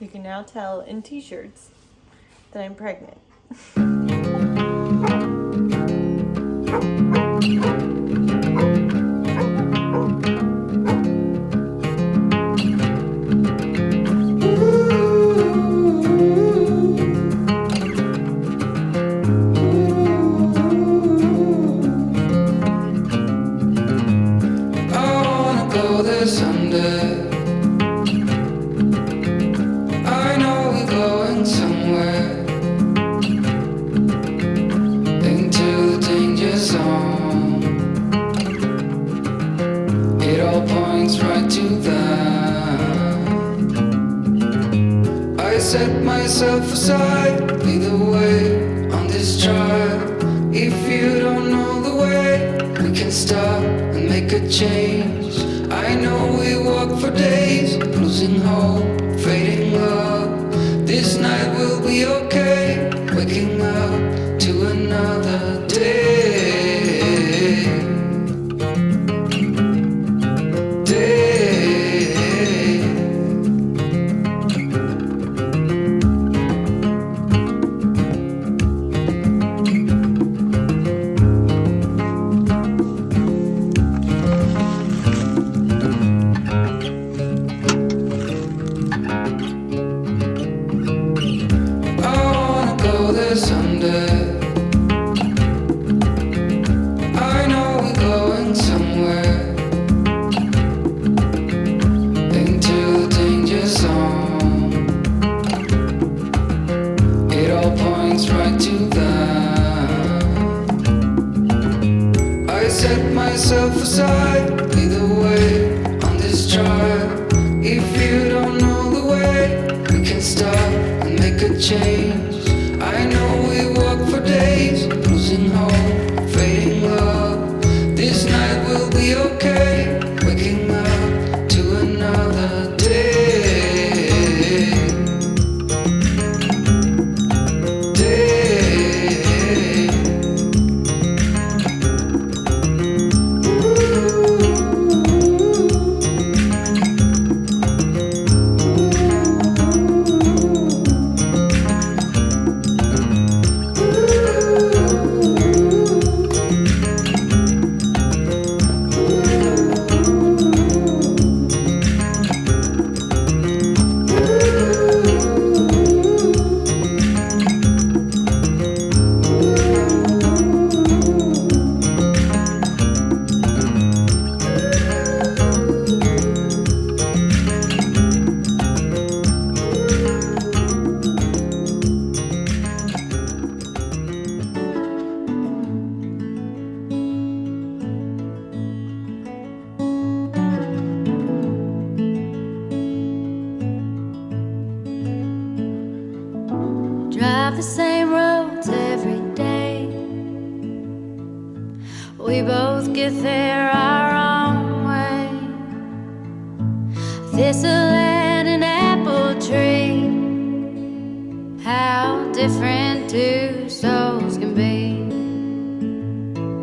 You can now tell in t-shirts that I'm pregnant. Set myself aside, lead the way on this trial. If you don't know the way, we can stop and make a change. I know we walk for days, losing hope, fading love. This night will be okay, waking up to another day. Myself aside, lead the way on this trial. If you don't know the way, we can stop and make a change. I know we walk for days, losing hope, fading love. This night will be okay, waking up to another day. Drive the same roads every day. We both get there our own way. Thistle and an apple tree, how different two souls can be.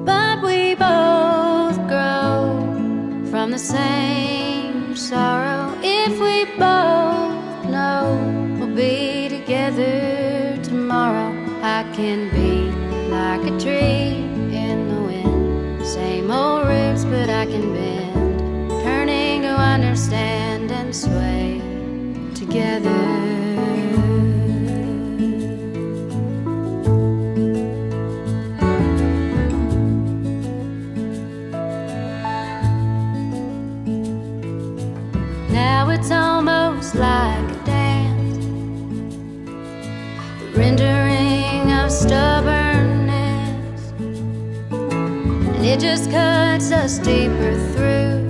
But we both grow from the same sorrow. If we both know we'll be together tomorrow, I can be like a tree in the wind. Same old roots, but I can bend, turning to understand and sway together. Now it's almost like a dance, the rendering of stubbornness, and it just cuts us deeper through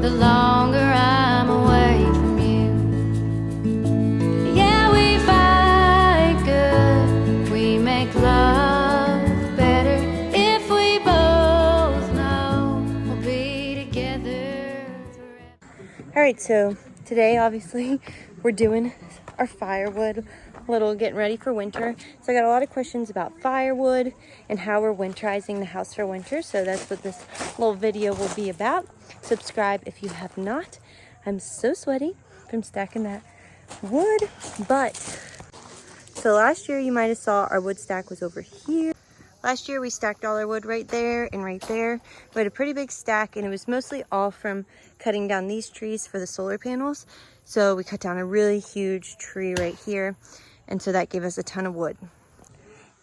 the longer I'm away from you. Yeah, we fight good, we make love better if we both know we'll be together forever. Alright, so today obviously we're doing our firewood, a little getting ready for winter. So I got a lot of questions about firewood and how we're winterizing the house for winter. So that's what this little video will be about. Subscribe if you have not. I'm so sweaty, from stacking that wood. But, so last year you might have saw our wood stack was over here. Last year we stacked all our wood right there and right there. We had a pretty big stack, and it was mostly all from cutting down these trees for the solar panels. So we cut down a really huge tree right here, and so that gave us a ton of wood.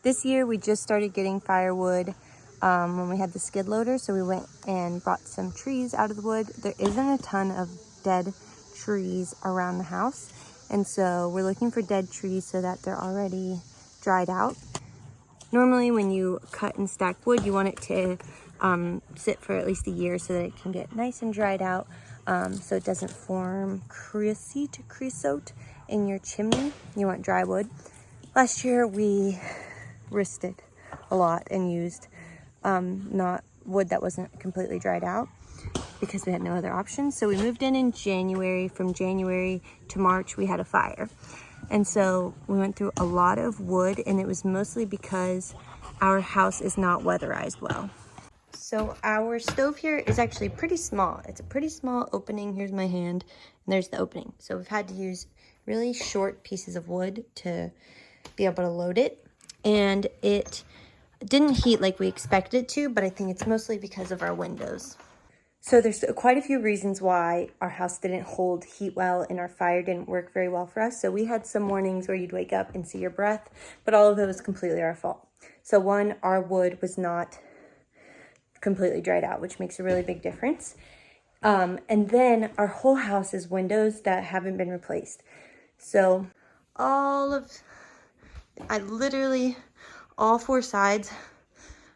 This year we just started getting firewood when we had the skid loader, so we went and brought some trees out of the wood. There isn't a ton of dead trees around the house, and so we're looking for dead trees so that they're already dried out. Normally when you cut and stack wood, you want it to sit for at least a year so that it can get nice and dried out, so it doesn't form creosote in your chimney. You want dry wood. Last year we risked it a lot and used not wood that wasn't completely dried out because we had no other options. So we moved in January. From January to March we had a fire. And so we went through a lot of wood, and it was mostly because our house is not weatherized well. So our stove here is actually pretty small. It's a pretty small opening. Here's my hand, and there's the opening. So we've had to use really short pieces of wood to be able to load it. And it didn't heat like we expected it to, but I think it's mostly because of our windows. So there's quite a few reasons why our house didn't hold heat well and our fire didn't work very well for us. So we had some mornings where you'd wake up and see your breath, but all of it was completely our fault. So one, our wood was not completely dried out, which makes a really big difference. And then our whole house is windows that haven't been replaced. So literally all four sides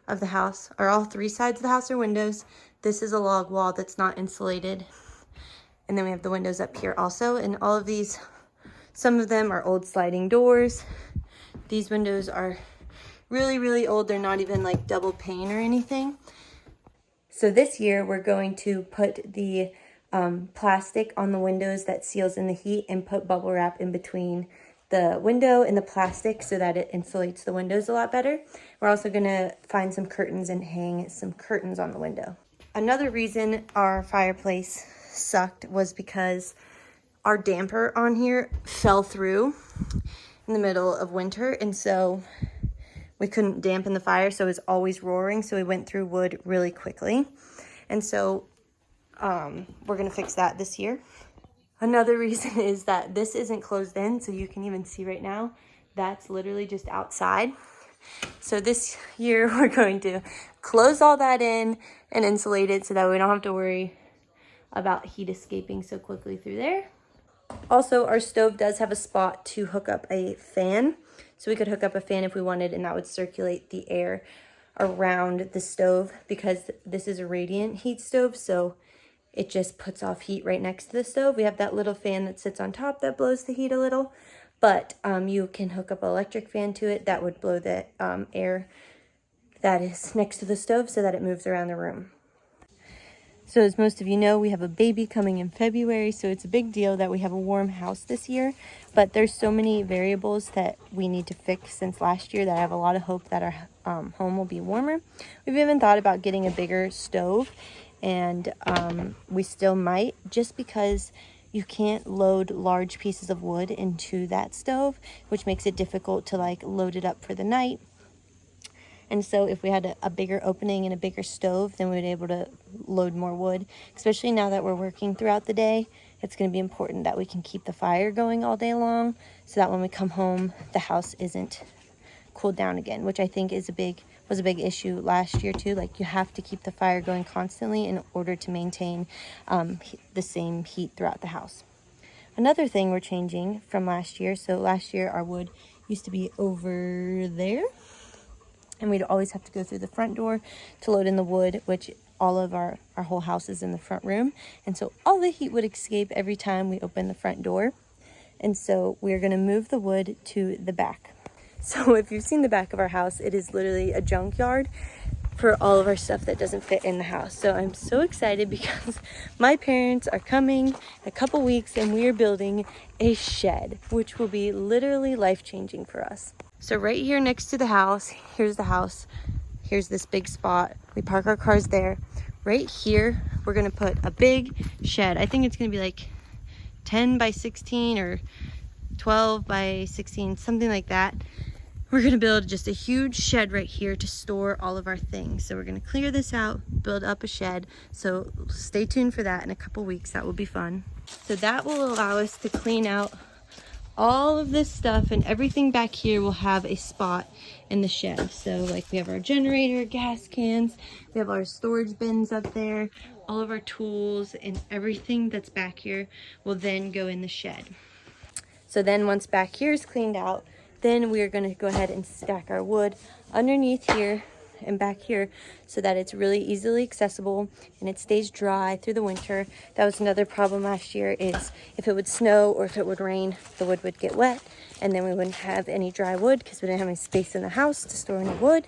of the house, or all three sides of the house, are windows. This is a log wall that's not insulated. And then we have the windows up here also. And all of these, some of them are old sliding doors. These windows are really, really old. They're not even like double pane or anything. So this year we're going to put the plastic on the windows that seals in the heat and put bubble wrap in between the window and the plastic so that it insulates the windows a lot better. We're also gonna find some curtains and hang some curtains on the window. Another reason our fireplace sucked was because our damper on here fell through in the middle of winter, and so we couldn't dampen the fire, so it was always roaring, so we went through wood really quickly. And so we're gonna fix that this year. Another reason is that this isn't closed in, so you can even see right now, that's literally just outside. So this year we're going to close all that in and insulate it so that we don't have to worry about heat escaping so quickly through there. Also, our stove does have a spot to hook up a fan. So we could hook up a fan if we wanted, and that would circulate the air around the stove, because this is a radiant heat stove, so it just puts off heat right next to the stove. We have that little fan that sits on top that blows the heat a little, but you can hook up an electric fan to it that would blow the air that is next to the stove so that it moves around the room. So as most of you know, we have a baby coming in February, so it's a big deal that we have a warm house this year, but there's so many variables that we need to fix since last year that I have a lot of hope that our home will be warmer. We've even thought about getting a bigger stove, and we still might, just because you can't load large pieces of wood into that stove, which makes it difficult to like load it up for the night. And so if we had a bigger opening and a bigger stove, then we would be able to load more wood. Especially now that we're working throughout the day, it's going to be important that we can keep the fire going all day long, so that when we come home, the house isn't cooled down again, which I think was a big issue last year too. Like, you have to keep the fire going constantly in order to maintain the same heat throughout the house. Another thing we're changing from last year, so last year our wood used to be over there, and we'd always have to go through the front door to load in the wood, which all of our whole house is in the front room. And so all the heat would escape every time we open the front door. And so we're going to move the wood to the back. So if you've seen the back of our house, it is literally a junkyard for all of our stuff that doesn't fit in the house. So I'm so excited because my parents are coming in a couple weeks and we are building a shed, which will be literally life-changing for us. So right here next to the house, here's the house. Here's this big spot. We park our cars there. Right here, we're gonna put a big shed. I think it's gonna be like 10 by 16 or 12 by 16, something like that. We're gonna build just a huge shed right here to store all of our things. So we're gonna clear this out, build up a shed. So stay tuned for that in a couple weeks. That will be fun. So that will allow us to clean out all of this stuff, and everything back here will have a spot in the shed. So like we have our generator, gas cans, we have our storage bins up there, all of our tools and everything that's back here will then go in the shed. So then once back here is cleaned out, then we are going to go ahead and stack our wood underneath here and back here so that it's really easily accessible and it stays dry through the winter. That was another problem last year, is if it would snow or if it would rain, the wood would get wet and then we wouldn't have any dry wood because we didn't have any space in the house to store any wood.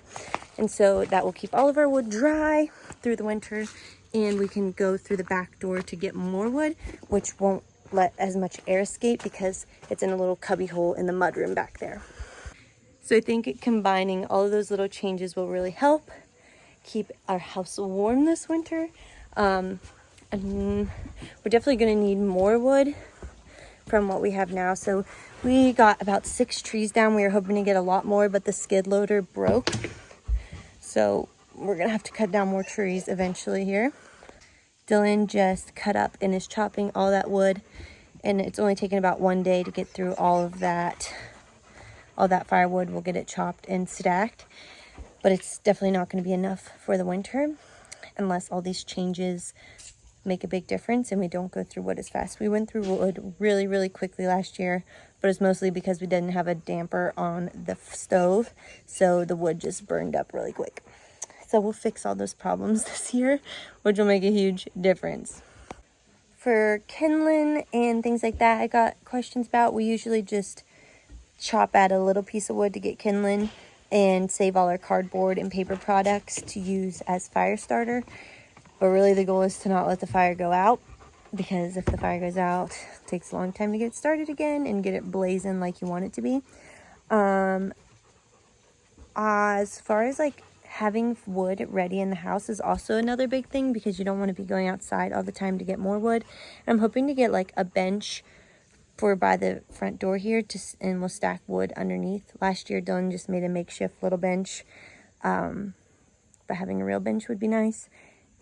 And so that will keep all of our wood dry through the winter, and we can go through the back door to get more wood, which won't let as much air escape because it's in a little cubby hole in the mudroom back there. So I think combining all of those little changes will really help keep our house warm this winter. And we're definitely going to need more wood from what we have now. So we got about 6 trees down. We were hoping to get a lot more, but the skid loader broke. So we're going to have to cut down more trees eventually here. Dylan just cut up and is chopping all that wood, and it's only taken about 1 day to get through all that firewood. We'll get it chopped and stacked, but it's definitely not going to be enough for the winter unless all these changes make a big difference and we don't go through wood as fast. We went through wood really, really quickly last year, but it's mostly because we didn't have a damper on the stove, so the wood just burned up really quick. So we'll fix all those problems this year, which will make a huge difference. For kindling and things like that, I got questions about. We usually just chop at a little piece of wood to get kindling and save all our cardboard and paper products to use as fire starter. But really the goal is to not let the fire go out, because if the fire goes out, it takes a long time to get it started again and get it blazing like you want it to be. As far as like having wood ready in the house is also another big thing, because you don't want to be going outside all the time to get more wood. I'm hoping to get like a bench for by the front door here, and we'll stack wood underneath. Last year Dylan just made a makeshift little bench, but having a real bench would be nice.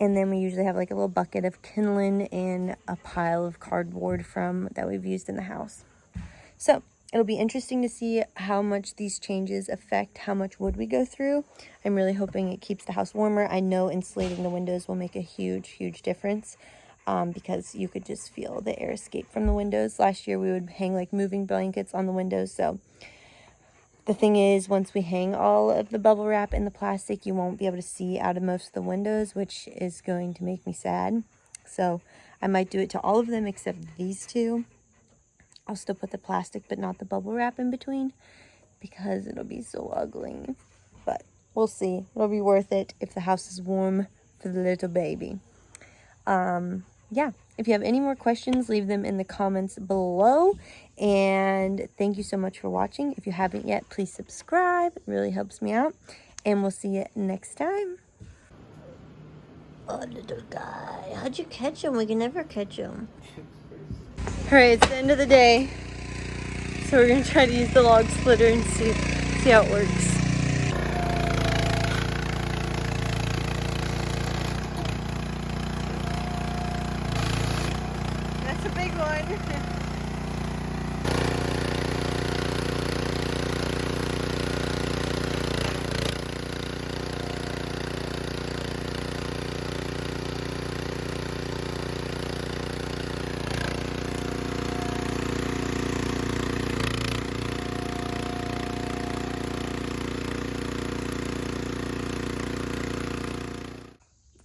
And then we usually have like a little bucket of kindling and a pile of cardboard that we've used in the house. So it'll be interesting to see how much these changes affect how much wood we go through. I'm really hoping it keeps the house warmer. I know insulating the windows will make a huge, huge difference, because you could just feel the air escape from the windows. Last year we would hang like moving blankets on the windows. So the thing is, once we hang all of the bubble wrap and the plastic, you won't be able to see out of most of the windows, which is going to make me sad. So I might do it to all of them except these two. I'll still put the plastic but not the bubble wrap in between, because it'll be so ugly. But we'll see. It'll be worth it if the house is warm for the little baby. Yeah, if you have any more questions, leave them in the comments below. And thank you so much for watching. If you haven't yet, please subscribe. It really helps me out. And we'll see you next time. Oh, little guy. How'd you catch him? We can never catch him. Alright, it's the end of the day. So we're going to try to use the log splitter and see how it works. That's a big one.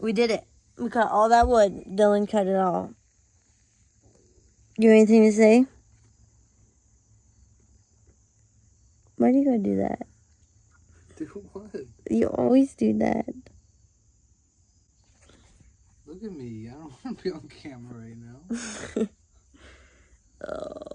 We did it. We cut all that wood. Dylan cut it all. You have anything to say? Why do you gotta do that? Do what? You always do that. Look at me. I don't want to be on camera right now. Oh.